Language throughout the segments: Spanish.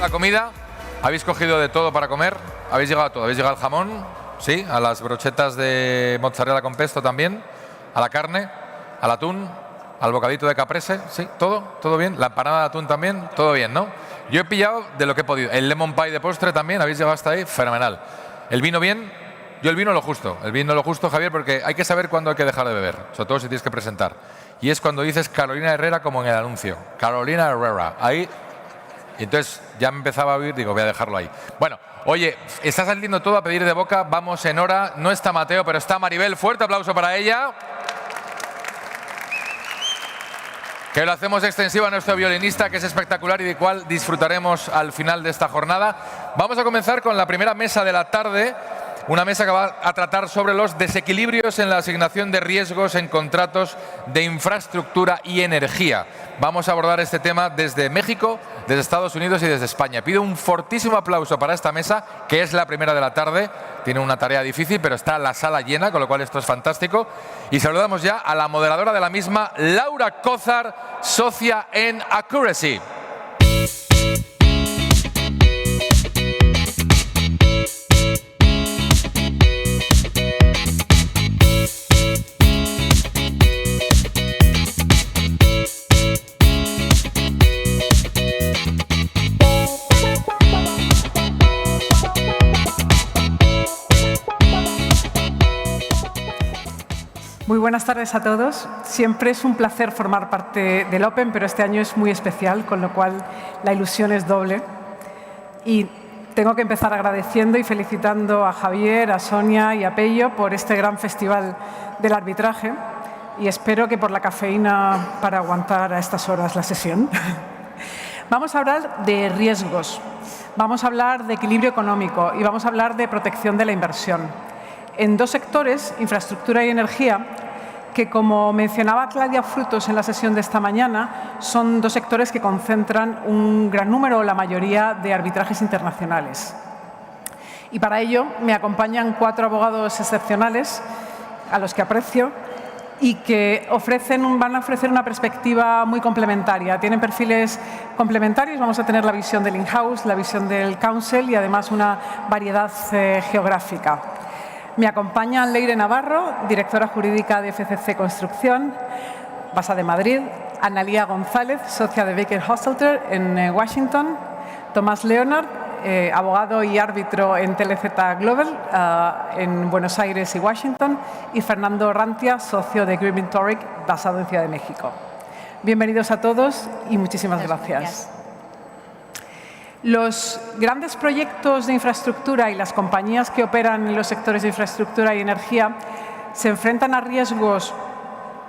La comida, habéis cogido de todo para comer, habéis llegado a todo, habéis llegado al jamón, sí, a las brochetas de mozzarella con pesto también, a la carne, al atún, al bocadito de caprese, sí, todo bien, la empanada de atún también, todo bien, ¿no? Yo he pillado de lo que he podido, el lemon pie de postre también, habéis llegado hasta ahí, fenomenal. El vino bien, yo el vino lo justo, Javier, porque hay que saber cuándo hay que dejar de beber, sobre todo si tienes que presentar. Y es cuando dices Carolina Herrera como en el anuncio, Carolina Herrera, ahí. Y entonces ya me empezaba a oír, digo, voy a dejarlo ahí. Bueno, oye, está saliendo todo a pedir de boca, vamos en hora. No está Mateo, pero está Maribel. Fuerte aplauso para ella. Que lo hacemos extensivo a nuestro violinista, que es espectacular y de cual disfrutaremos al final de esta jornada. Vamos a comenzar con la primera mesa de la tarde. Una mesa que va a tratar sobre los desequilibrios en la asignación de riesgos en contratos de infraestructura y energía. Vamos a abordar este tema desde México, desde Estados Unidos y desde España. Pido un fortísimo aplauso para esta mesa, que es la primera de la tarde. Tiene una tarea difícil, pero está la sala llena, con lo cual esto es fantástico. Y saludamos ya a la moderadora de la misma, Laura Cózar, socia en Accuracy. Muy buenas tardes a todos. Siempre es un placer formar parte del Open, pero este año es muy especial, con lo cual la ilusión es doble. Y tengo que empezar agradeciendo y felicitando a Javier, a Sonia y a Pello por este gran festival del arbitraje y espero que por la cafeína para aguantar a estas horas la sesión. Vamos a hablar de riesgos, vamos a hablar de equilibrio económico y vamos a hablar de protección de la inversión. En dos sectores, infraestructura y energía, que como mencionaba Claudia Frutos en la sesión de esta mañana, son dos sectores que concentran un gran número o la mayoría de arbitrajes internacionales. Y para ello me acompañan 4 abogados excepcionales, a los que aprecio, y que van a ofrecer una perspectiva muy complementaria. Tienen perfiles complementarios, vamos a tener la visión del in-house, la visión del counsel y además una variedad geográfica. Me acompaña Leire Navarro, directora jurídica de FCC Construcción, base de Madrid, Analía González, socia de Baker Hostelter en Washington, Tomás Leonard, abogado y árbitro en TLZ Global en Buenos Aires y Washington, y Fernando Rantia, socio de Griffin Torrick, basado en Ciudad de México. Bienvenidos a todos y muchísimas gracias. Los grandes proyectos de infraestructura y las compañías que operan en los sectores de infraestructura y energía se enfrentan a riesgos,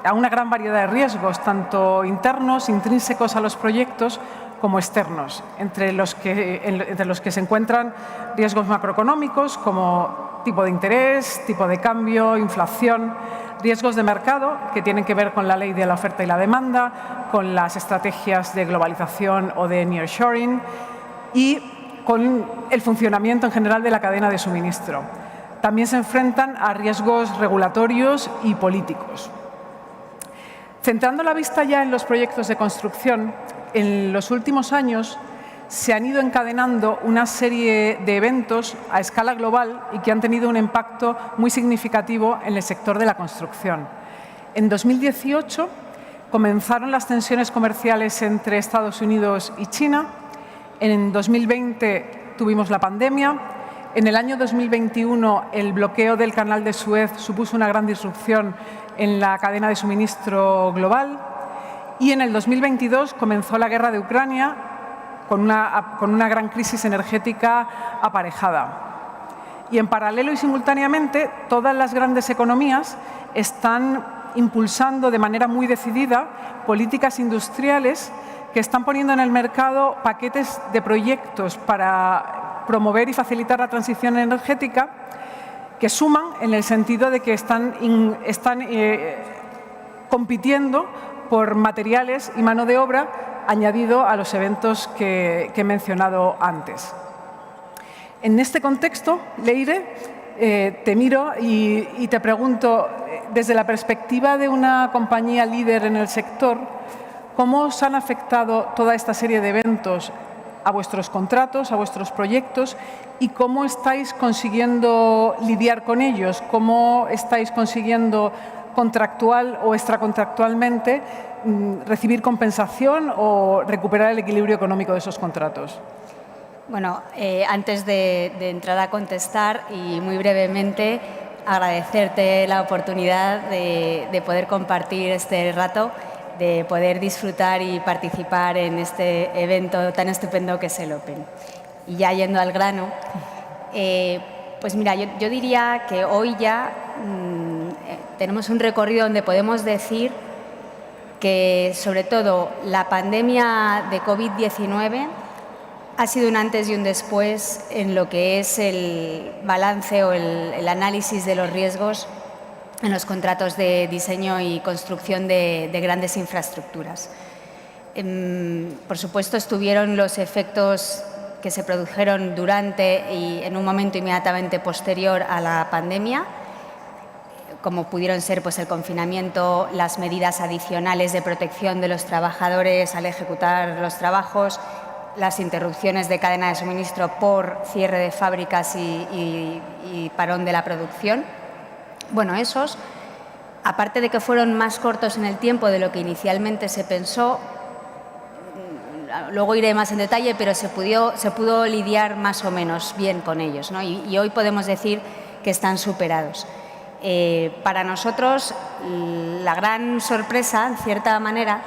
a una gran variedad de riesgos, tanto internos, intrínsecos a los proyectos, como externos, entre los que se encuentran riesgos macroeconómicos como tipo de interés, tipo de cambio, inflación, riesgos de mercado que tienen que ver con la ley de la oferta y la demanda, con las estrategias de globalización o de nearshoring, y con el funcionamiento en general de la cadena de suministro. También se enfrentan a riesgos regulatorios y políticos. Centrando la vista ya en los proyectos de construcción, en los últimos años se han ido encadenando una serie de eventos a escala global y que han tenido un impacto muy significativo en el sector de la construcción. En 2018 comenzaron las tensiones comerciales entre Estados Unidos y China. En 2020 tuvimos la pandemia. En el año 2021 el bloqueo del canal de Suez supuso una gran disrupción en la cadena de suministro global. Y en el 2022 comenzó la guerra de Ucrania con una gran crisis energética aparejada. Y en paralelo y simultáneamente todas las grandes economías están impulsando de manera muy decidida políticas industriales que están poniendo en el mercado paquetes de proyectos para promover y facilitar la transición energética que suman en el sentido de que están compitiendo por materiales y mano de obra añadido a los eventos que he mencionado antes. En este contexto, Leire, te miro y te pregunto, desde la perspectiva de una compañía líder en el sector, ¿cómo os han afectado toda esta serie de eventos a vuestros contratos, a vuestros proyectos y cómo estáis consiguiendo lidiar con ellos, cómo estáis consiguiendo contractual o extracontractualmente recibir compensación o recuperar el equilibrio económico de esos contratos. Bueno, antes de entrar a contestar y muy brevemente agradecerte la oportunidad de poder compartir este rato, de poder disfrutar y participar en este evento tan estupendo que es el Open. Y ya yendo al grano, pues mira, yo diría que hoy ya tenemos un recorrido donde podemos decir que sobre todo la pandemia de COVID-19 ha sido un antes y un después en lo que es el balance o el análisis de los riesgos en los contratos de diseño y construcción de grandes infraestructuras. Por supuesto, estuvieron los efectos que se produjeron durante y en un momento inmediatamente posterior a la pandemia, como pudieron ser pues, el confinamiento, las medidas adicionales de protección de los trabajadores al ejecutar los trabajos, las interrupciones de cadena de suministro por cierre de fábricas y parón de la producción. Bueno, esos, aparte de que fueron más cortos en el tiempo de lo que inicialmente se pensó, luego iré más en detalle, pero se pudo lidiar más o menos bien con ellos, ¿no? Y hoy podemos decir que están superados. Para nosotros, la gran sorpresa, en cierta manera,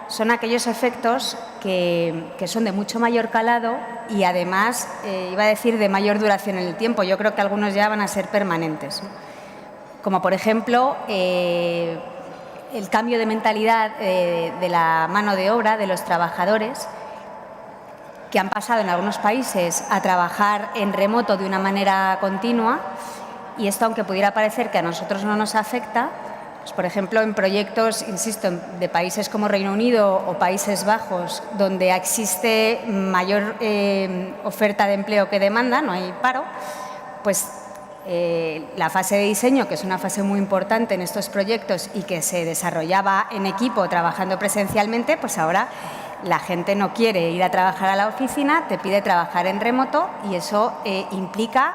son aquellos efectos que son de mucho mayor calado y además, iba a decir, de mayor duración en el tiempo. Yo creo que algunos ya van a ser permanentes, ¿no? Como por ejemplo, el cambio de mentalidad de la mano de obra, de los trabajadores, que han pasado en algunos países a trabajar en remoto de una manera continua, y esto, aunque pudiera parecer que a nosotros no nos afecta, pues, por ejemplo, en proyectos, insisto, de países como Reino Unido o Países Bajos, donde existe mayor oferta de empleo que demanda, no hay paro, pues la fase de diseño, que es una fase muy importante en estos proyectos y que se desarrollaba en equipo trabajando presencialmente, pues ahora la gente no quiere ir a trabajar a la oficina, te pide trabajar en remoto y eso implica,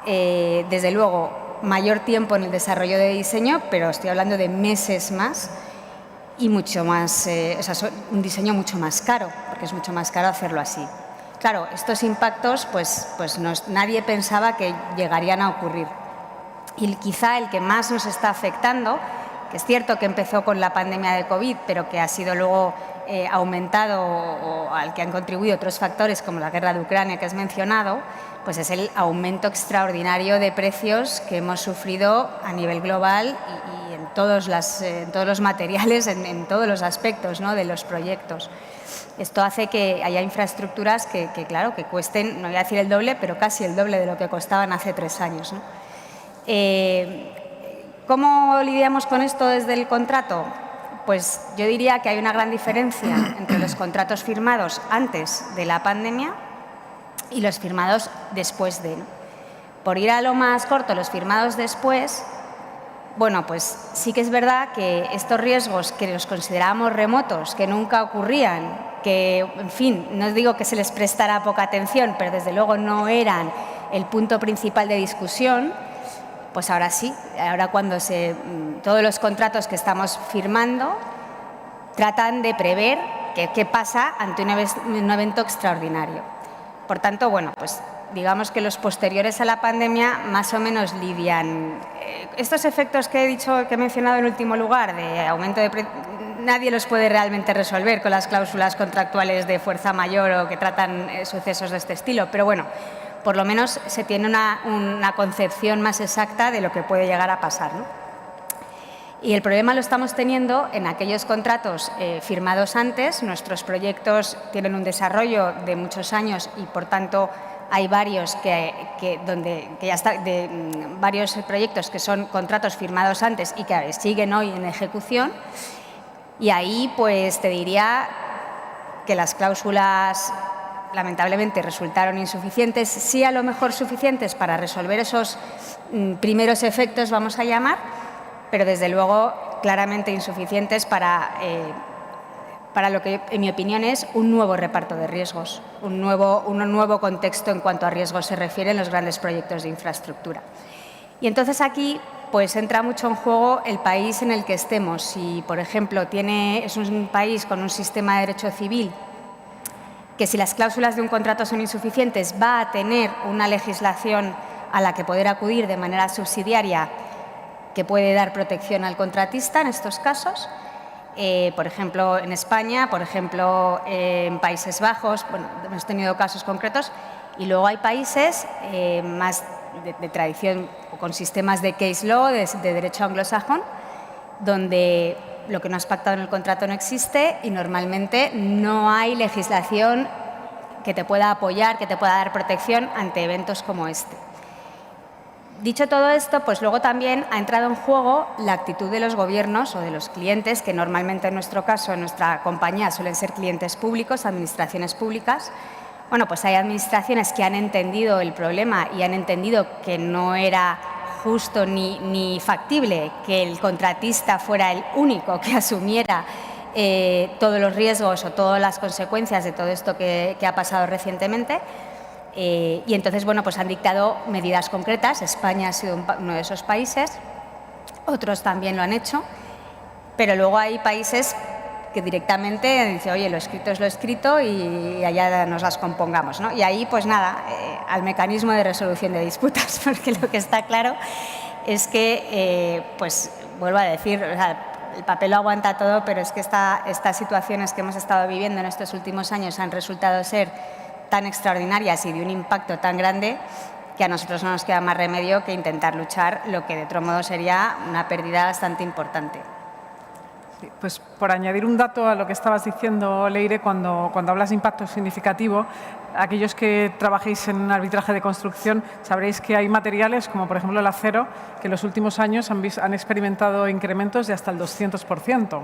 desde luego, mayor tiempo en el desarrollo de diseño, pero estoy hablando de meses más y mucho más, o sea, un diseño mucho más caro, porque es mucho más caro hacerlo así. Claro, estos impactos pues nadie pensaba que llegarían a ocurrir. Y quizá el que más nos está afectando, que es cierto que empezó con la pandemia de COVID, pero que ha sido luego aumentado o al que han contribuido otros factores como la guerra de Ucrania que has mencionado, pues es el aumento extraordinario de precios que hemos sufrido a nivel global y en todos los materiales, en todos los aspectos, ¿no?, de los proyectos. Esto hace que haya infraestructuras que, claro, que cuesten, no voy a decir el doble, pero casi el doble de lo que costaban hace 3 años, ¿no? ¿Cómo lidiamos con esto desde el contrato? Pues yo diría que hay una gran diferencia entre los contratos firmados antes de la pandemia y los firmados después de, ¿no? Por ir a lo más corto, los firmados después, bueno, pues sí que es verdad que estos riesgos que los considerábamos remotos, que nunca ocurrían, que, en fin, no digo que se les prestara poca atención, pero desde luego no eran el punto principal de discusión, pues ahora sí, ahora cuando todos los contratos que estamos firmando tratan de prever qué pasa ante un evento extraordinario. Por tanto, bueno, pues digamos que los posteriores a la pandemia más o menos lidian. Estos efectos que he dicho, que he mencionado en último lugar, de aumento de precios, nadie los puede realmente resolver con las cláusulas contractuales de fuerza mayor o que tratan sucesos de este estilo, pero bueno, por lo menos se tiene una concepción más exacta de lo que puede llegar a pasar, ¿no? Y el problema lo estamos teniendo en aquellos contratos firmados antes. Nuestros proyectos tienen un desarrollo de muchos años y, por tanto, hay varios varios proyectos que son contratos firmados antes y que siguen hoy en ejecución. Y ahí, pues, te diría que las cláusulas lamentablemente resultaron insuficientes, sí a lo mejor suficientes para resolver esos primeros efectos, vamos a llamar, pero desde luego claramente insuficientes para para lo que, en mi opinión, es un nuevo reparto de riesgos, un nuevo contexto en cuanto a riesgos se refiere en los grandes proyectos de infraestructura. Y entonces aquí pues entra mucho en juego el país en el que estemos. Si, por ejemplo, es un país con un sistema de derecho civil que, si las cláusulas de un contrato son insuficientes, va a tener una legislación a la que poder acudir de manera subsidiaria que puede dar protección al contratista en estos casos. Por ejemplo, en España, por ejemplo, en Países Bajos, bueno, hemos tenido casos concretos, y luego hay países más de tradición o con sistemas de case law, de derecho anglosajón, donde lo que no has pactado en el contrato no existe y normalmente no hay legislación que te pueda apoyar, que te pueda dar protección ante eventos como este. Dicho todo esto, pues luego también ha entrado en juego la actitud de los gobiernos o de los clientes, que normalmente en nuestro caso, en nuestra compañía, suelen ser clientes públicos, administraciones públicas. Bueno, pues hay administraciones que han entendido el problema y han entendido que no era justo ni factible que el contratista fuera el único que asumiera todos los riesgos o todas las consecuencias de todo esto que ha pasado recientemente. Y entonces, bueno, pues han dictado medidas concretas. España ha sido uno de esos países, otros también lo han hecho, pero luego hay países que directamente dicen, oye, lo escrito es lo escrito y allá nos las compongamos, ¿no? Y ahí, pues nada, al mecanismo de resolución de disputas, porque lo que está claro es que, pues vuelvo a decir, o sea, el papel lo aguanta todo, pero es que estas situaciones que hemos estado viviendo en estos últimos años han resultado ser tan extraordinarias y de un impacto tan grande que a nosotros no nos queda más remedio que intentar luchar, lo que de otro modo sería una pérdida bastante importante. Sí, pues por añadir un dato a lo que estabas diciendo, Leire, cuando hablas de impacto significativo, aquellos que trabajéis en arbitraje de construcción sabréis que hay materiales, como por ejemplo el acero, que en los últimos años han experimentado incrementos de hasta el 200%.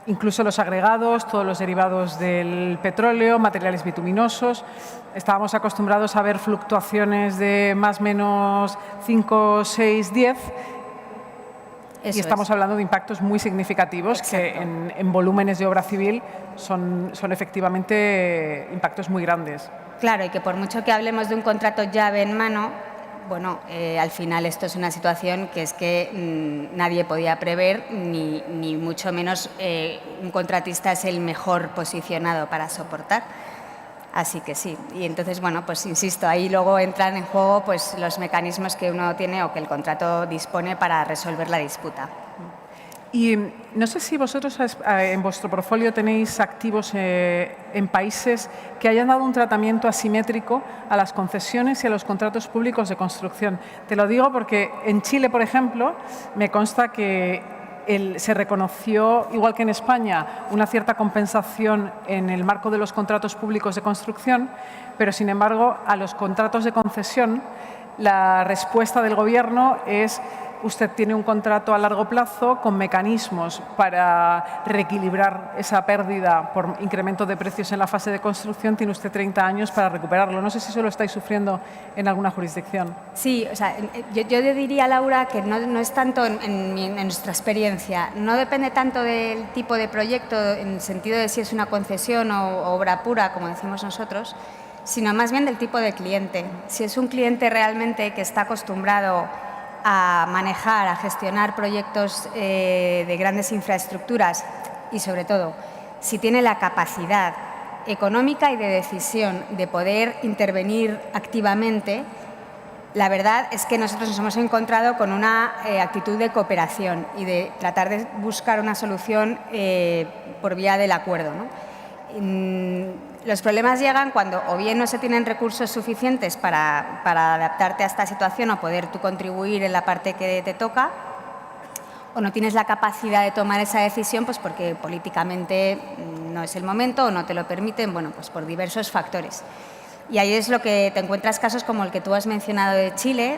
Incluso los agregados, todos los derivados del petróleo, materiales bituminosos. Estábamos acostumbrados a ver fluctuaciones de más o menos 5, 6, 10. Y estamos hablando de impactos muy significativos. Exacto. Que en volúmenes de obra civil son efectivamente impactos muy grandes. Claro, y que por mucho que hablemos de un contrato llave en mano, bueno, al final esto es una situación que es que nadie podía prever, ni mucho menos un contratista es el mejor posicionado para soportar. Así que sí, y entonces, bueno, pues insisto, ahí luego entran en juego pues los mecanismos que uno tiene o que el contrato dispone para resolver la disputa. Y no sé si vosotros en vuestro portfolio tenéis activos en países que hayan dado un tratamiento asimétrico a las concesiones y a los contratos públicos de construcción. Te lo digo porque en Chile, por ejemplo, me consta que se reconoció, igual que en España, una cierta compensación en el marco de los contratos públicos de construcción, pero sin embargo a los contratos de concesión la respuesta del Gobierno es: usted tiene un contrato a largo plazo con mecanismos para reequilibrar esa pérdida por incremento de precios en la fase de construcción, tiene usted 30 años para recuperarlo. No sé si eso lo estáis sufriendo en alguna jurisdicción. Sí, o sea, yo diría, Laura, que no es tanto en nuestra experiencia, no depende tanto del tipo de proyecto, en el sentido de si es una concesión o obra pura, como decimos nosotros, sino más bien del tipo de cliente. Si es un cliente realmente que está acostumbrado a manejar, a gestionar proyectos de grandes infraestructuras y, sobre todo, si tiene la capacidad económica y de decisión de poder intervenir activamente, la verdad es que nosotros nos hemos encontrado con una actitud de cooperación y de tratar de buscar una solución por vía del acuerdo, ¿no? Los problemas llegan cuando o bien no se tienen recursos suficientes para adaptarte a esta situación o poder tú contribuir en la parte que te toca, o no tienes la capacidad de tomar esa decisión pues porque políticamente no es el momento o no te lo permiten, bueno, pues por diversos factores. Y ahí es lo que te encuentras casos como el que tú has mencionado de Chile.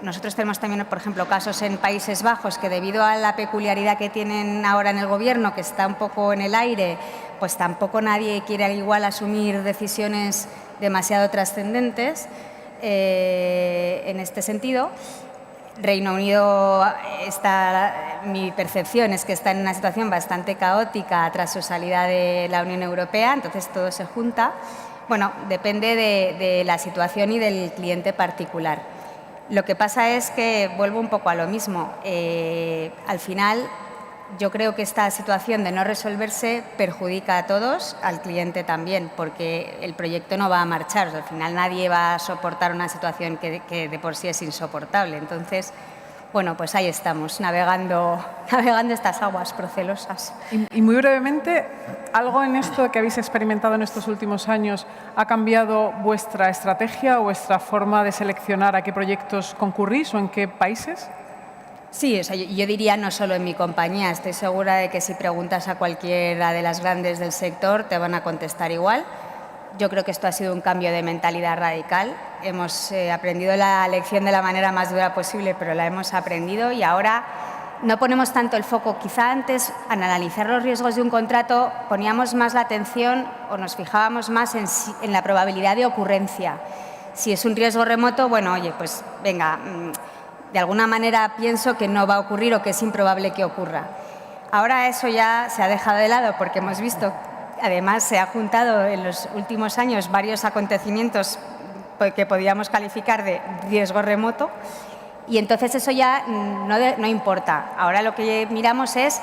Nosotros tenemos también, por ejemplo, casos en Países Bajos que, debido a la peculiaridad que tienen ahora en el Gobierno, que está un poco en el aire, pues tampoco nadie quiere al igual asumir decisiones demasiado trascendentes en este sentido. Reino Unido, mi percepción es que está en una situación bastante caótica tras su salida de la Unión Europea, entonces todo se junta. Bueno, depende de la situación y del cliente particular. Lo que pasa es que vuelvo un poco a lo mismo. Al final, yo creo que esta situación de no resolverse perjudica a todos, al cliente también, porque el proyecto no va a marchar. Al final nadie va a soportar una situación que de por sí es insoportable. Entonces, bueno, pues ahí estamos, navegando estas aguas procelosas. Y muy brevemente, ¿algo en esto que habéis experimentado en estos últimos años ha cambiado vuestra estrategia o vuestra forma de seleccionar a qué proyectos concurrís o en qué países? Sí, o sea, yo diría no solo en mi compañía, estoy segura de que si preguntas a cualquiera de las grandes del sector te van a contestar igual. Yo creo que esto ha sido un cambio de mentalidad radical. Hemos aprendido la lección de la manera más dura posible, pero la hemos aprendido y ahora no ponemos tanto el foco. Quizá antes, al analizar los riesgos de un contrato, poníamos más la atención o nos fijábamos más en la probabilidad de ocurrencia. Si es un riesgo remoto, bueno, oye, pues venga, de alguna manera pienso que no va a ocurrir o que es improbable que ocurra. Ahora eso ya se ha dejado de lado porque hemos visto, además se ha juntado en los últimos años varios acontecimientos que podíamos calificar de riesgo remoto y entonces eso ya no importa. Ahora lo que miramos es,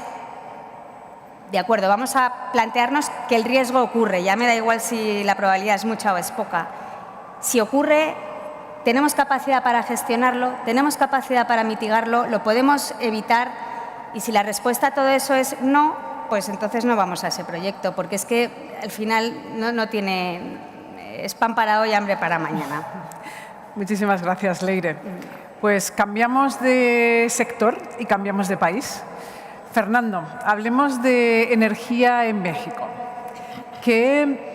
de acuerdo, vamos a plantearnos que el riesgo ocurre, ya me da igual si la probabilidad es mucha o es poca. Si ocurre, tenemos capacidad para gestionarlo, tenemos capacidad para mitigarlo, lo podemos evitar y si la respuesta a todo eso es no, pues entonces no vamos a ese proyecto, porque es que al final no tiene, es pan para hoy, hambre para mañana. Muchísimas gracias, Leire. Pues cambiamos de sector y cambiamos de país. Fernando, hablemos de energía en México. ¿Qué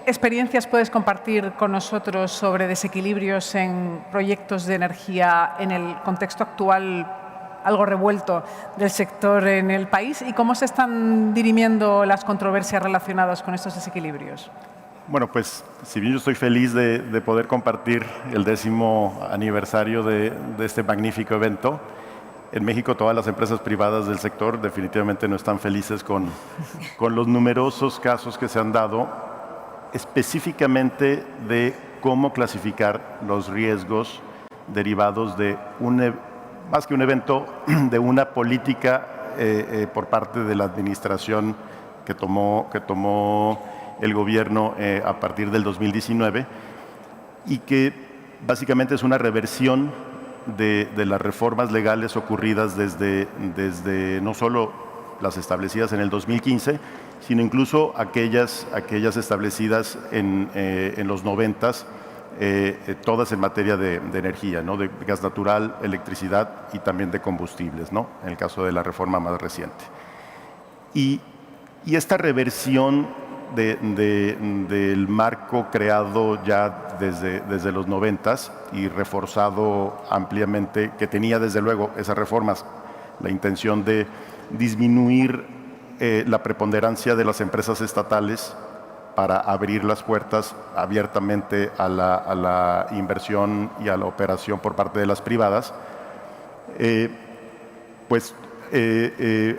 experiencias puedes compartir con nosotros sobre desequilibrios en proyectos de energía en el contexto actual algo revuelto del sector en el país y cómo se están dirimiendo las controversias relacionadas con estos desequilibrios? Bueno, pues si bien yo estoy feliz de poder compartir el 10º aniversario de este magnífico evento, en México todas las empresas privadas del sector definitivamente no están felices con los numerosos casos que se han dado, específicamente de cómo clasificar los riesgos derivados de más que un evento, de una política por parte de la administración que tomó el gobierno a partir del 2019 y que básicamente es una reversión de las reformas legales ocurridas desde no solo las establecidas en el 2015, sino incluso aquellas establecidas en los 90s, todas en materia de energía, ¿no? De gas natural, electricidad y también de combustibles, ¿no? En el caso de la reforma más reciente. Y esta reversión del marco creado ya desde los 90s y reforzado ampliamente, que tenía desde luego esas reformas la intención de disminuir la preponderancia de las empresas estatales para abrir las puertas abiertamente a la inversión y a la operación por parte de las privadas,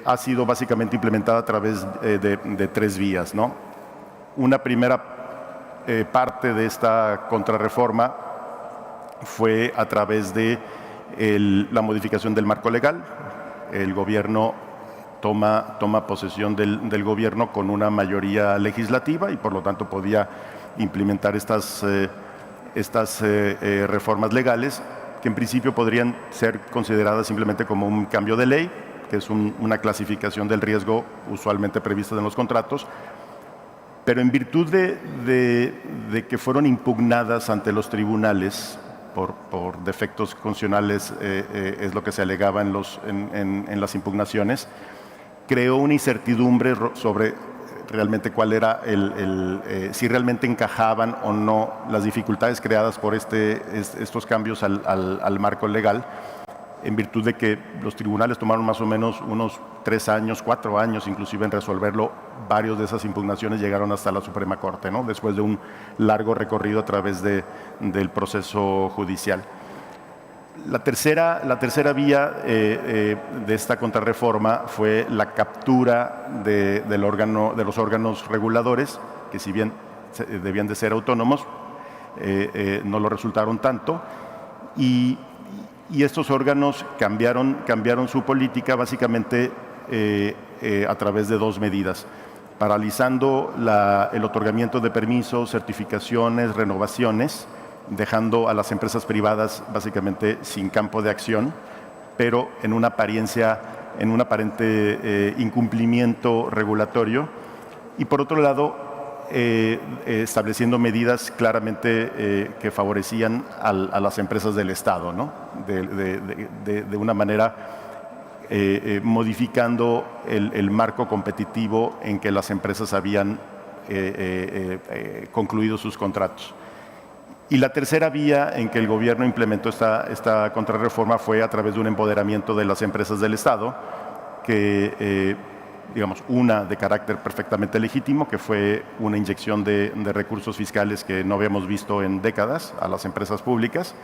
ha sido básicamente implementada a través de 3 vías, ¿no? Una primera parte de esta contrarreforma fue a través de la modificación del marco legal. El gobierno toma posesión del gobierno con una mayoría legislativa y por lo tanto podía implementar estas reformas legales que en principio podrían ser consideradas simplemente como un cambio de ley, que es una clasificación del riesgo usualmente prevista en los contratos, pero en virtud de que fueron impugnadas ante los tribunales por defectos constitucionales, es lo que se alegaba en las impugnaciones, creó una incertidumbre sobre realmente cuál era si realmente encajaban o no las dificultades creadas por estos cambios al marco legal, en virtud de que los tribunales tomaron más o menos unos 3 años, 4 años inclusive en resolverlo. Varios de esas impugnaciones llegaron hasta la Suprema Corte, ¿no? Después de un largo recorrido a través del proceso judicial. La tercera vía de esta contrarreforma fue la captura de los órganos reguladores, que si bien debían de ser autónomos, no lo resultaron tanto, y estos órganos cambiaron su política básicamente a través de dos medidas: paralizando el otorgamiento de permisos, certificaciones, renovaciones, dejando a las empresas privadas básicamente sin campo de acción, pero en un aparente incumplimiento regulatorio. Y por otro lado, estableciendo medidas claramente que favorecían a las empresas del Estado, ¿no? De una manera modificando el marco competitivo en que las empresas habían concluido sus contratos. Y la tercera vía en que el gobierno implementó esta contrarreforma fue a través de un empoderamiento de las empresas del Estado, que, digamos, una de carácter perfectamente legítimo, que fue una inyección de recursos fiscales que no habíamos visto en décadas a las empresas públicas,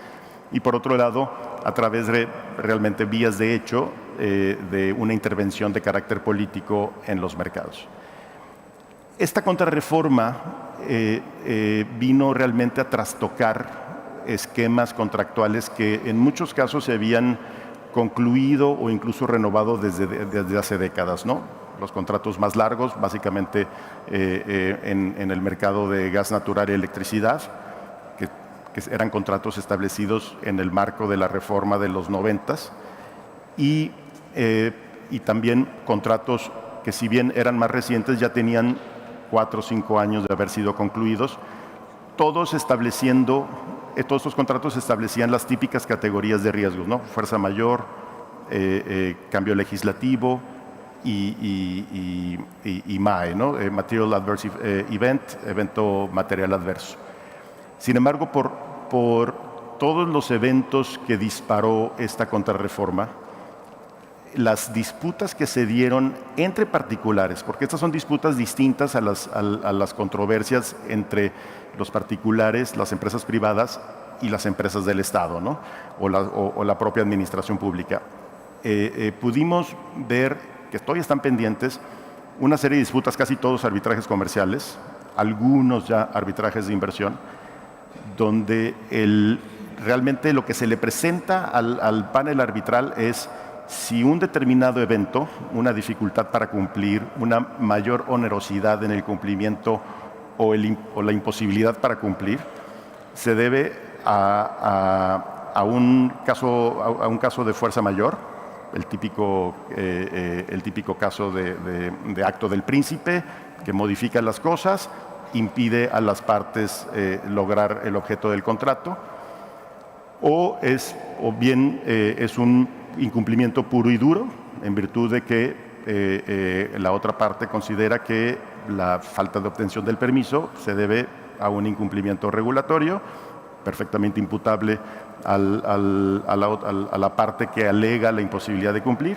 y por otro lado, a través de realmente vías de hecho de una intervención de carácter político en los mercados. Esta contrarreforma vino realmente a trastocar esquemas contractuales que en muchos casos se habían concluido o incluso renovado desde hace décadas, ¿no? Los contratos más largos, básicamente en el mercado de gas natural y electricidad, que eran contratos establecidos en el marco de la reforma de los 90s, y también contratos que, si bien eran más recientes, ya tenían 4 o 5 años de haber sido concluidos, todos estos contratos establecían las típicas categorías de riesgos, ¿no? Fuerza mayor, cambio legislativo y MAE, ¿no? Material Adverse Event, evento material adverso. Sin embargo, por todos los eventos que disparó esta contrarreforma, las disputas que se dieron entre particulares, porque estas son disputas distintas a las controversias entre los particulares, las empresas privadas y las empresas del Estado, ¿no? o la propia administración pública. Pudimos ver que todavía están pendientes una serie de disputas, casi todos arbitrajes comerciales, algunos ya arbitrajes de inversión, donde realmente lo que se le presenta al panel arbitral es si un determinado evento, una dificultad para cumplir, una mayor onerosidad en el cumplimiento o la imposibilidad para cumplir, se debe a un caso de fuerza mayor, el típico caso de acto del príncipe, que modifica las cosas, impide a las partes lograr el objeto del contrato, o bien es un incumplimiento puro y duro, en virtud de que la otra parte considera que la falta de obtención del permiso se debe a un incumplimiento regulatorio, perfectamente imputable a la parte que alega la imposibilidad de cumplir.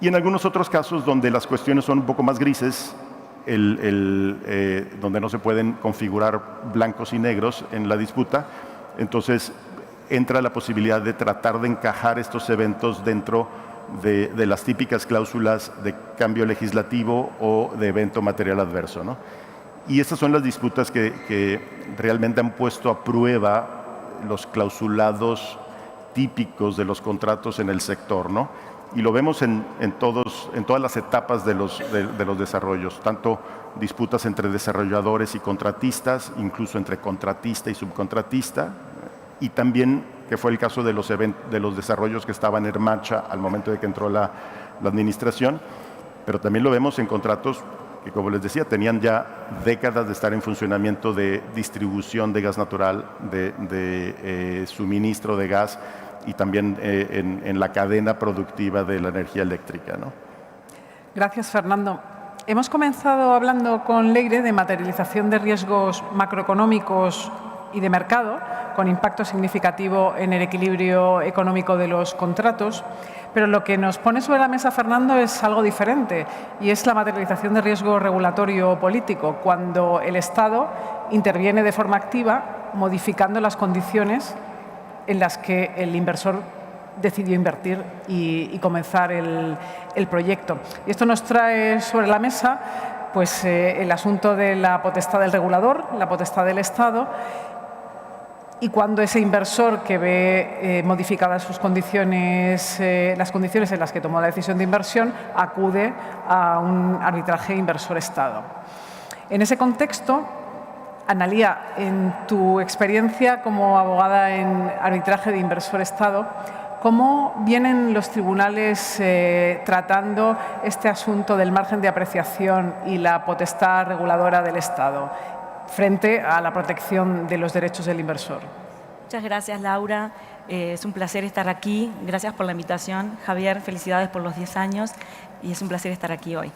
Y en algunos otros casos donde las cuestiones son un poco más grises, donde no se pueden configurar blancos y negros en la disputa, entonces entra la posibilidad de tratar de encajar estos eventos dentro de las típicas cláusulas de cambio legislativo o de evento material adverso, ¿no? Y estas son las disputas que realmente han puesto a prueba los clausulados típicos de los contratos en el sector, ¿no? Y lo vemos en todas las etapas de los desarrollos, tanto disputas entre desarrolladores y contratistas, incluso entre contratista y subcontratista, y también, que fue el caso de los desarrollos que estaban en marcha al momento de que entró la administración, pero también lo vemos en contratos que, como les decía, tenían ya décadas de estar en funcionamiento, de distribución de gas natural, de suministro de gas, y también en la cadena productiva de la energía eléctrica, ¿no? Gracias, Fernando. Hemos comenzado hablando con Leire de materialización de riesgos macroeconómicos y de mercado, con impacto significativo en el equilibrio económico de los contratos, pero lo que nos pone sobre la mesa, Fernando, es algo diferente, y es la materialización de riesgo regulatorio o político, cuando el Estado interviene de forma activa, modificando las condiciones en las que el inversor decidió invertir y comenzar el proyecto. Y esto nos trae sobre la mesa pues, el asunto de la potestad del regulador, la potestad del Estado, y cuando ese inversor que ve modificadas sus condiciones, las condiciones en las que tomó la decisión de inversión, acude a un arbitraje inversor-Estado. En ese contexto, Analía, en tu experiencia como abogada en arbitraje de inversor-Estado, ¿cómo vienen los tribunales tratando este asunto del margen de apreciación y la potestad reguladora del Estado frente a la protección de los derechos del inversor? Muchas gracias, Laura. Es un placer estar aquí. Gracias por la invitación. Javier, felicidades por los 10 años y es un placer estar aquí hoy.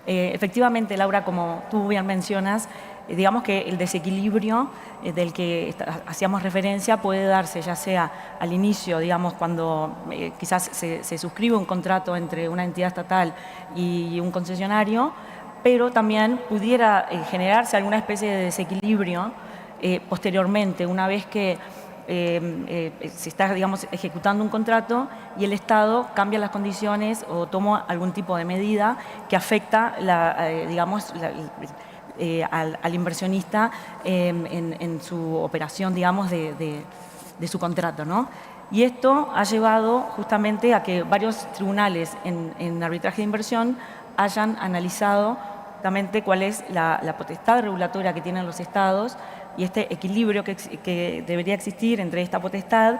Efectivamente, Laura, como tú bien mencionas, digamos que el desequilibrio del que hacíamos referencia puede darse ya sea al inicio, digamos, cuando quizás se suscribe un contrato entre una entidad estatal y un concesionario, pero también pudiera generarse alguna especie de desequilibrio posteriormente, una vez que se está, digamos, ejecutando un contrato y el Estado cambia las condiciones o toma algún tipo de medida que afecta al inversionista en su operación, digamos, de su contrato, ¿no? Y esto ha llevado justamente a que varios tribunales en arbitraje de inversión hayan analizado justamente cuál es la potestad regulatoria que tienen los Estados y este equilibrio que debería existir entre esta potestad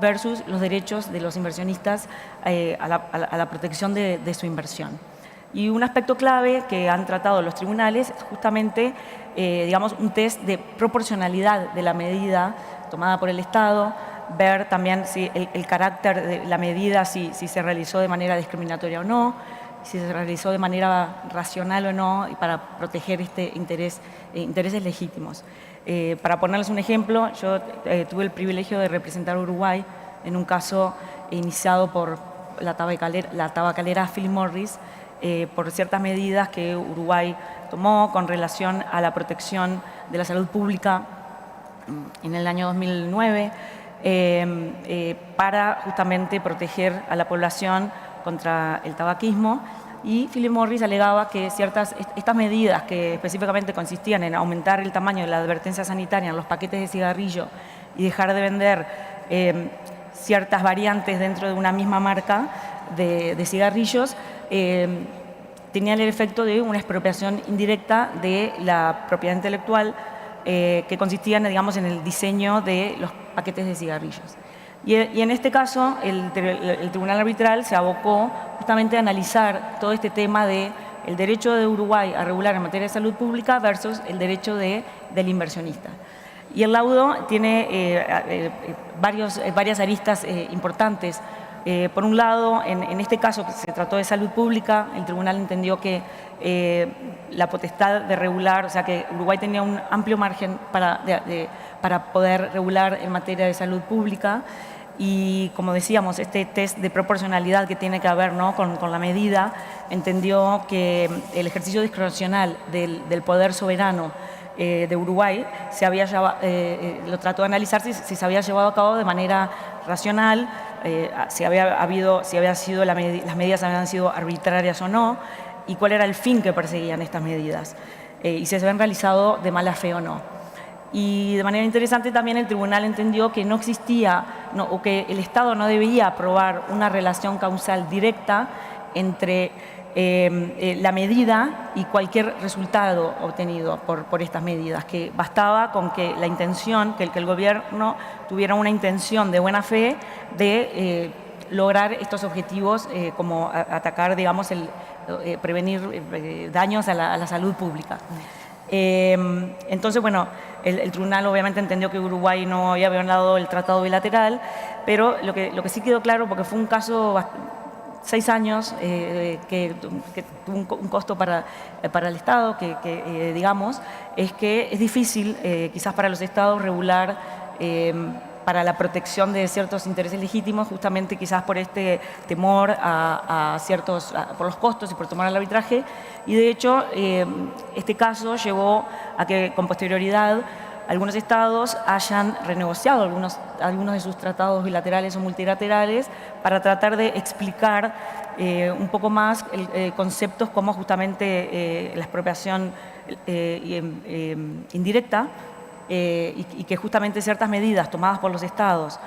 versus los derechos de los inversionistas a la protección de su inversión. Y un aspecto clave que han tratado los tribunales es justamente, digamos, un test de proporcionalidad de la medida tomada por el Estado, ver también si el carácter de la medida, si se realizó de manera discriminatoria o no, si se realizó de manera racional o no, y para proteger intereses legítimos. Para ponerles un ejemplo, yo tuve el privilegio de representar a Uruguay en un caso iniciado por la tabacalera Philip Morris, por ciertas medidas que Uruguay tomó con relación a la protección de la salud pública en el año 2009 para justamente proteger a la población contra el tabaquismo. Y Philip Morris alegaba que estas medidas que específicamente consistían en aumentar el tamaño de la advertencia sanitaria en los paquetes de cigarrillo y dejar de vender ciertas variantes dentro de una misma marca de cigarrillos, tenían el efecto de una expropiación indirecta de la propiedad intelectual que consistía, digamos, en el diseño de los paquetes de cigarrillos. Y en este caso, el Tribunal Arbitral se abocó justamente a analizar todo este tema del derecho de Uruguay a regular en materia de salud pública versus el derecho del inversionista. Y el laudo tiene varias aristas importantes. Por un lado, en este caso que se trató de salud pública, el tribunal entendió que la potestad de regular, o sea que Uruguay tenía un amplio margen para poder regular en materia de salud pública y, como decíamos, este test de proporcionalidad que tiene que haber, ¿no?, con la medida, entendió que el ejercicio discrecional del poder soberano de Uruguay lo trató de analizar si se había llevado a cabo de manera racional, si las medidas habían sido arbitrarias o no, y cuál era el fin que perseguían estas medidas, y si se habían realizado de mala fe o no. Y de manera interesante también el tribunal entendió que no existía o que el Estado no debía aprobar una relación causal directa entre la medida y cualquier resultado obtenido por estas medidas, que bastaba con que la intención, que el gobierno tuviera una intención de buena fe de lograr estos objetivos como atacar, digamos, prevenir daños a la salud pública. Entonces, bueno, el tribunal obviamente entendió que Uruguay no había violado el tratado bilateral, pero lo que sí quedó claro, porque fue un caso 6 años que tuvo un costo para el Estado, digamos, es que es difícil quizás para los Estados regular para la protección de ciertos intereses legítimos, justamente quizás por este temor por los costos y por tomar el arbitraje. Y de hecho, este caso llevó a que con posterioridad algunos estados hayan renegociado algunos de sus tratados bilaterales o multilaterales para tratar de explicar un poco más conceptos como justamente la expropiación indirecta y que justamente ciertas medidas tomadas por los estados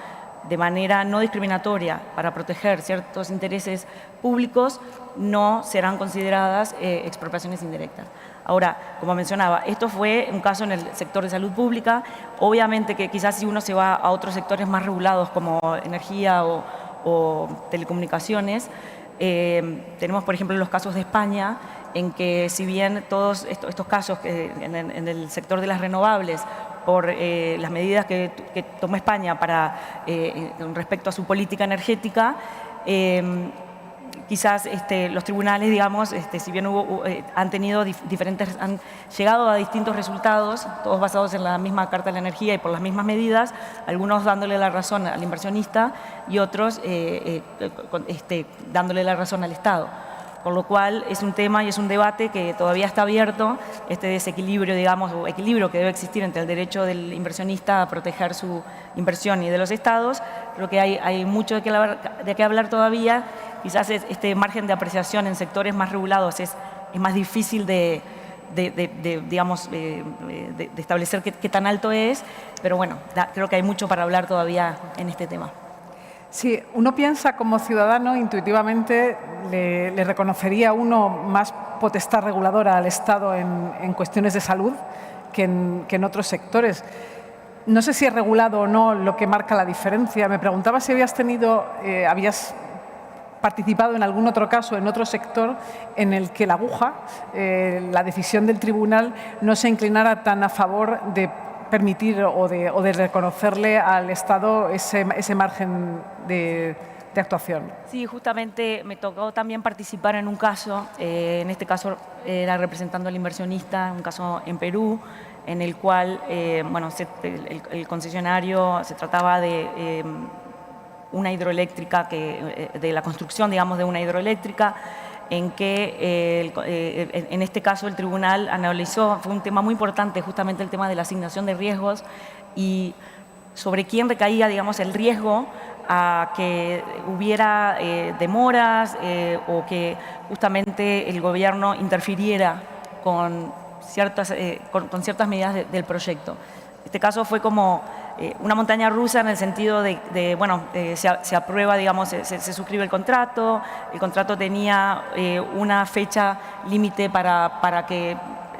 de manera no discriminatoria para proteger ciertos intereses públicos no serán consideradas expropiaciones indirectas. Ahora, como mencionaba, esto fue un caso en el sector de salud pública. Obviamente que quizás si uno se va a otros sectores más regulados como energía o telecomunicaciones, tenemos, por ejemplo, los casos de España, en que si bien todos estos casos en el sector de las renovables, por las medidas que tomó España con respecto a su política energética, quizás los tribunales, digamos, si bien han llegado a distintos resultados, todos basados en la misma Carta de la Energía y por las mismas medidas, algunos dándole la razón al inversionista y otros dándole la razón al Estado. Por lo cual es un tema y es un debate que todavía está abierto, este desequilibrio, digamos, o equilibrio que debe existir entre el derecho del inversionista a proteger su inversión y de los estados. Creo que hay mucho de qué hablar todavía. Quizás este margen de apreciación en sectores más regulados es más difícil de establecer qué tan alto es, pero bueno, creo que hay mucho para hablar todavía en este tema. Sí, uno piensa como ciudadano, intuitivamente le reconocería uno más potestad reguladora al Estado en cuestiones de salud que en otros sectores. No sé si es regulado o no lo que marca la diferencia. Me preguntaba si habías participado en algún otro caso, en otro sector, en el que la aguja, la decisión del tribunal, no se inclinara tan a favor de permitir o de reconocerle al Estado ese margen de actuación. Sí, justamente me tocó también participar en un caso, en este caso era representando al inversionista, un caso en Perú, en el cual el concesionario se trataba de una hidroeléctrica, de la construcción, digamos, de una hidroeléctrica, en que en este caso el tribunal analizó, fue un tema muy importante, justamente el tema de la asignación de riesgos y sobre quién recaía, digamos, el riesgo a que hubiera demoras o que justamente el gobierno interfiriera con ciertas medidas del proyecto. Este caso fue como una montaña rusa en el sentido se aprueba, digamos, se suscribe el contrato tenía una fecha límite para que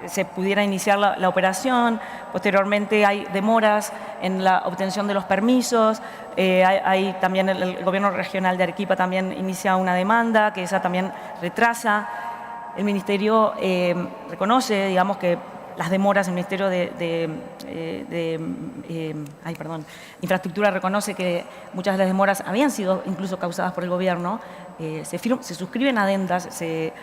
se pudiera iniciar la operación, posteriormente hay demoras en la obtención de los permisos, hay también el gobierno regional de Arequipa también inicia una demanda, que esa también retrasa. El Ministerio reconoce, digamos, que las demoras, el Ministerio Infraestructura reconoce que muchas de las demoras habían sido incluso causadas por el gobierno. Se suscriben adendas, se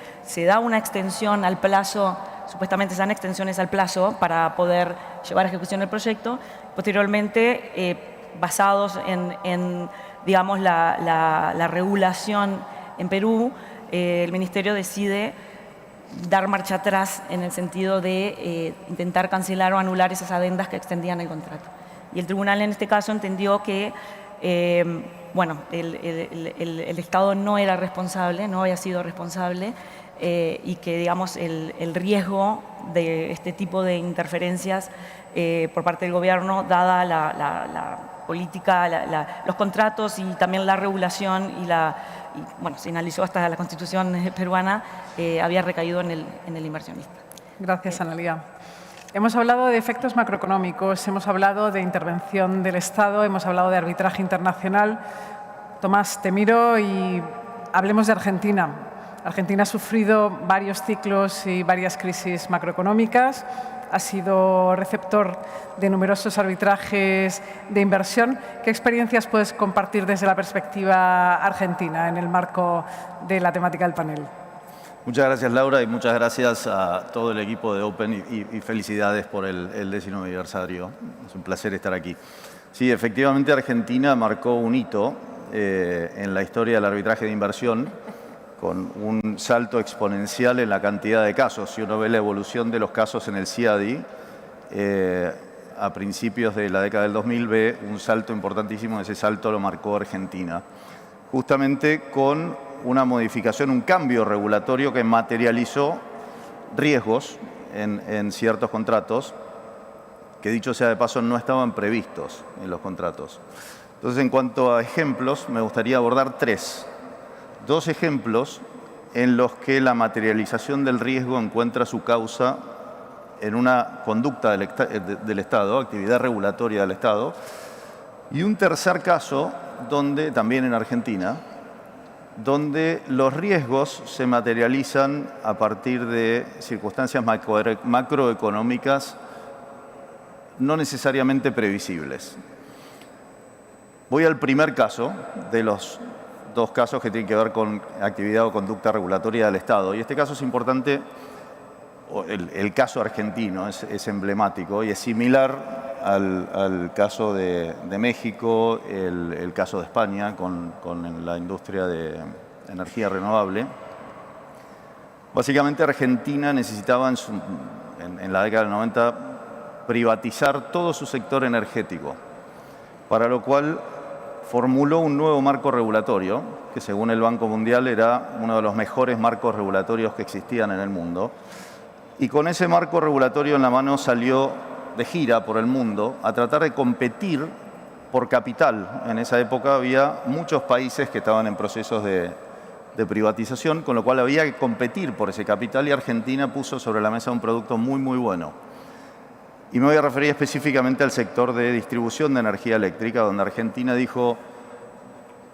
da una extensión al plazo, supuestamente se dan extensiones al plazo para poder llevar a ejecución el proyecto. Posteriormente, basados en digamos, la regulación en Perú, el Ministerio decide dar marcha atrás en el sentido de intentar cancelar o anular esas adendas que extendían el contrato. Y el tribunal en este caso entendió que el Estado no era responsable, no había sido responsable y que, digamos, el riesgo de este tipo de interferencias por parte del gobierno, dada la política, los contratos y también la regulación se analizó hasta la Constitución peruana, había recaído en el inversionista. Gracias, Analía. Hemos hablado de efectos macroeconómicos, hemos hablado de intervención del Estado, hemos hablado de arbitraje internacional. Tomás, te miro y hablemos de Argentina. Argentina ha sufrido varios ciclos y varias crisis macroeconómicas, ha sido receptor de numerosos arbitrajes de inversión. ¿Qué experiencias puedes compartir desde la perspectiva argentina en el marco de la temática del panel? Muchas gracias, Laura, y muchas gracias a todo el equipo de Open y felicidades por el 10º aniversario. Es un placer estar aquí. Sí, efectivamente Argentina marcó un hito en la historia del arbitraje de inversión con un salto exponencial en la cantidad de casos. Si uno ve la evolución de los casos en el CIADI, a principios de la década del 2000 ve un salto importantísimo. Ese salto lo marcó Argentina, justamente con una modificación, un cambio regulatorio que materializó riesgos en ciertos contratos que, dicho sea de paso, no estaban previstos en los contratos. Entonces, en cuanto a ejemplos, me gustaría abordar tres. Dos ejemplos en los que la materialización del riesgo encuentra su causa en una conducta del Estado, actividad regulatoria del Estado. Y un tercer caso, donde, también en Argentina, donde los riesgos se materializan a partir de circunstancias macroeconómicas no necesariamente previsibles. Voy al primer caso de los dos casos que tienen que ver con actividad o conducta regulatoria del Estado. Y este caso es importante, el caso argentino es emblemático y es similar al caso de México, el caso de España con la industria de energía renovable. Básicamente Argentina necesitaba en la década del 90 privatizar todo su sector energético, para lo cual formuló un nuevo marco regulatorio, que según el Banco Mundial era uno de los mejores marcos regulatorios que existían en el mundo. Y con ese marco regulatorio en la mano salió de gira por el mundo a tratar de competir por capital. En esa época había muchos países que estaban en procesos de privatización, con lo cual había que competir por ese capital, y Argentina puso sobre la mesa un producto muy, muy bueno. Y me voy a referir específicamente al sector de distribución de energía eléctrica, donde Argentina dijo: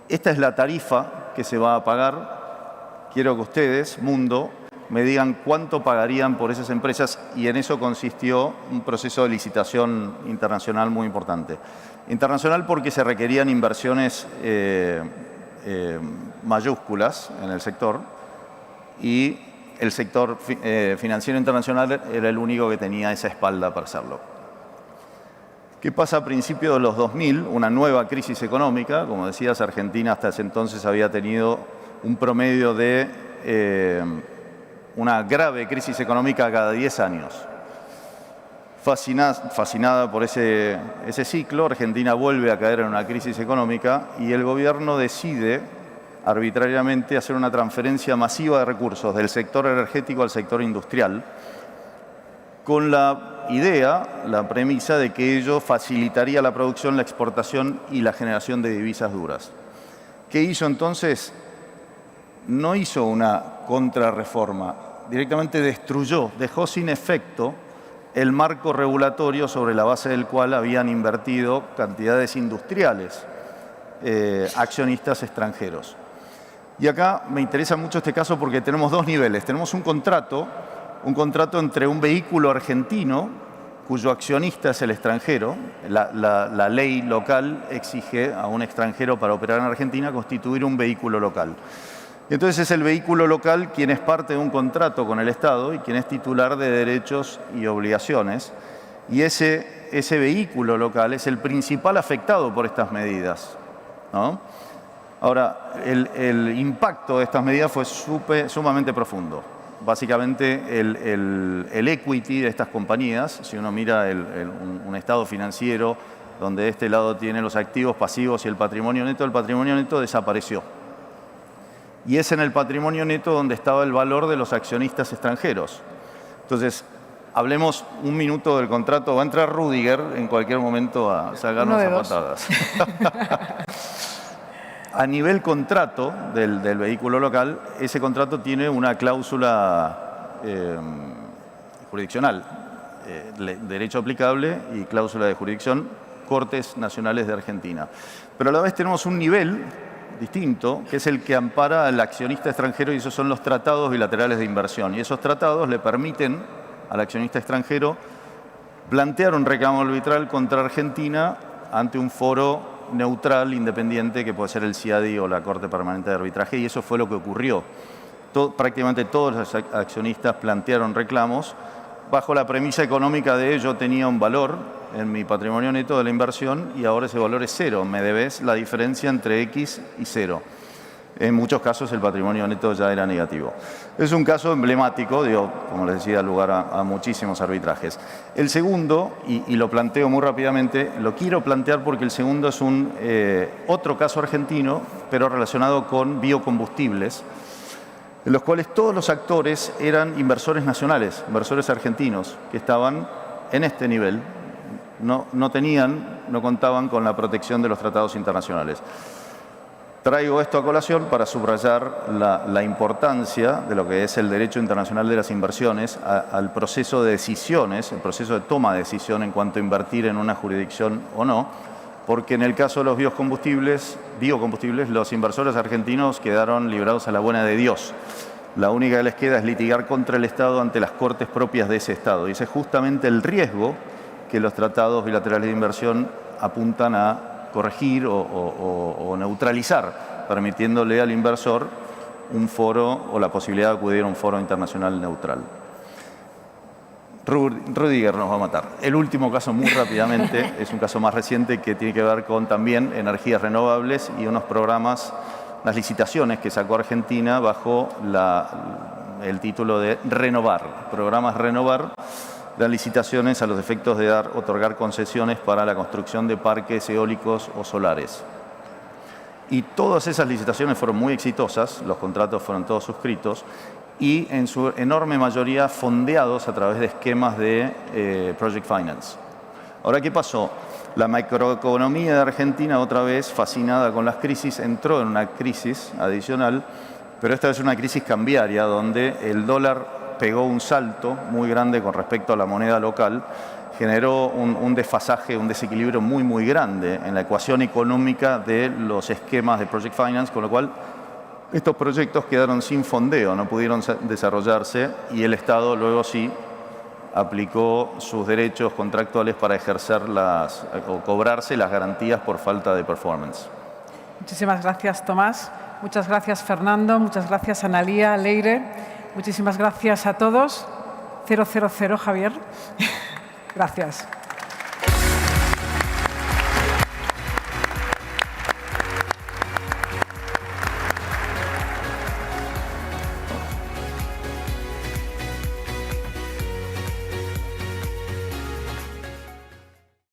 esta es la tarifa que se va a pagar, quiero que ustedes, mundo, me digan cuánto pagarían por esas empresas, y en eso consistió un proceso de licitación internacional muy importante. Internacional porque se requerían inversiones mayúsculas en el sector, y el sector financiero internacional era el único que tenía esa espalda para hacerlo. ¿Qué pasa a principios de los 2000? Una nueva crisis económica. Como decías, Argentina hasta ese entonces había tenido un promedio de una grave crisis económica cada 10 años. Fascinada por ese ciclo, Argentina vuelve a caer en una crisis económica y el gobierno decide arbitrariamente hacer una transferencia masiva de recursos del sector energético al sector industrial, con la idea, la premisa de que ello facilitaría la producción, la exportación y la generación de divisas duras. ¿Qué hizo entonces? No hizo una contrarreforma, directamente destruyó, dejó sin efecto el marco regulatorio sobre la base del cual habían invertido cantidades industriales, accionistas extranjeros. Y acá me interesa mucho este caso porque tenemos dos niveles. Tenemos un contrato entre un vehículo argentino, cuyo accionista es el extranjero. La ley local exige a un extranjero para operar en Argentina constituir un vehículo local. Y entonces es el vehículo local quien es parte de un contrato con el Estado y quien es titular de derechos y obligaciones. Y ese vehículo local es el principal afectado por estas medidas, ¿no? Ahora, el impacto de estas medidas fue sumamente profundo. Básicamente, el equity de estas compañías, si uno mira un estado financiero donde de este lado tiene los activos, pasivos y el patrimonio neto desapareció. Y es en el patrimonio neto donde estaba el valor de los accionistas extranjeros. Entonces, hablemos un minuto del contrato. Va a entrar Rudiger en cualquier momento a sacarnos a patadas. A nivel contrato del vehículo local, ese contrato tiene una cláusula jurisdiccional, derecho aplicable y cláusula de jurisdicción, Cortes Nacionales de Argentina. Pero a la vez tenemos un nivel distinto, que es el que ampara al accionista extranjero, y esos son los tratados bilaterales de inversión. Y esos tratados le permiten al accionista extranjero plantear un reclamo arbitral contra Argentina ante un foro neutral, independiente, que puede ser el CIADI o la Corte Permanente de Arbitraje, y eso fue lo que ocurrió. Prácticamente todos los accionistas plantearon reclamos bajo la premisa económica de yo tenía un valor en mi patrimonio neto de la inversión y ahora ese valor es cero, me debes la diferencia entre X y cero. En muchos casos el patrimonio neto ya era negativo. Es un caso emblemático, digo, como les decía, lugar a muchísimos arbitrajes. El segundo, y lo planteo muy rápidamente, lo quiero plantear porque el segundo es otro caso argentino, pero relacionado con biocombustibles, en los cuales todos los actores eran inversores nacionales, inversores argentinos, que estaban en este nivel, no contaban con la protección de los tratados internacionales. Traigo esto a colación para subrayar la importancia de lo que es el derecho internacional de las inversiones al proceso de decisiones, el proceso de toma de decisión en cuanto a invertir en una jurisdicción o no, porque en el caso de los biocombustibles, los inversores argentinos quedaron librados a la buena de Dios. La única que les queda es litigar contra el Estado ante las cortes propias de ese Estado. Y ese es justamente el riesgo que los tratados bilaterales de inversión apuntan a corregir o neutralizar, permitiéndole al inversor un foro o la posibilidad de acudir a un foro internacional neutral. Rüdiger nos va a matar. El último caso, muy rápidamente, es un caso más reciente que tiene que ver con también energías renovables y unos programas, unas licitaciones que sacó Argentina bajo el título de Renovar, programas Renovar, las licitaciones a los efectos de otorgar concesiones para la construcción de parques eólicos o solares. Y todas esas licitaciones fueron muy exitosas, los contratos fueron todos suscritos y en su enorme mayoría fondeados a través de esquemas de Project Finance. Ahora, ¿qué pasó? La macroeconomía de Argentina, otra vez fascinada con las crisis, entró en una crisis adicional, pero esta vez una crisis cambiaria donde el dólar pegó un salto muy grande con respecto a la moneda local, generó un desfasaje, un desequilibrio muy, muy grande en la ecuación económica de los esquemas de Project Finance, con lo cual estos proyectos quedaron sin fondeo, no pudieron desarrollarse y el Estado luego sí aplicó sus derechos contractuales para ejercer o cobrarse las garantías por falta de performance. Muchísimas gracias, Tomás. Muchas gracias, Fernando. Muchas gracias, Analía, Leire. Muchísimas gracias a todos. 000, Javier. Gracias.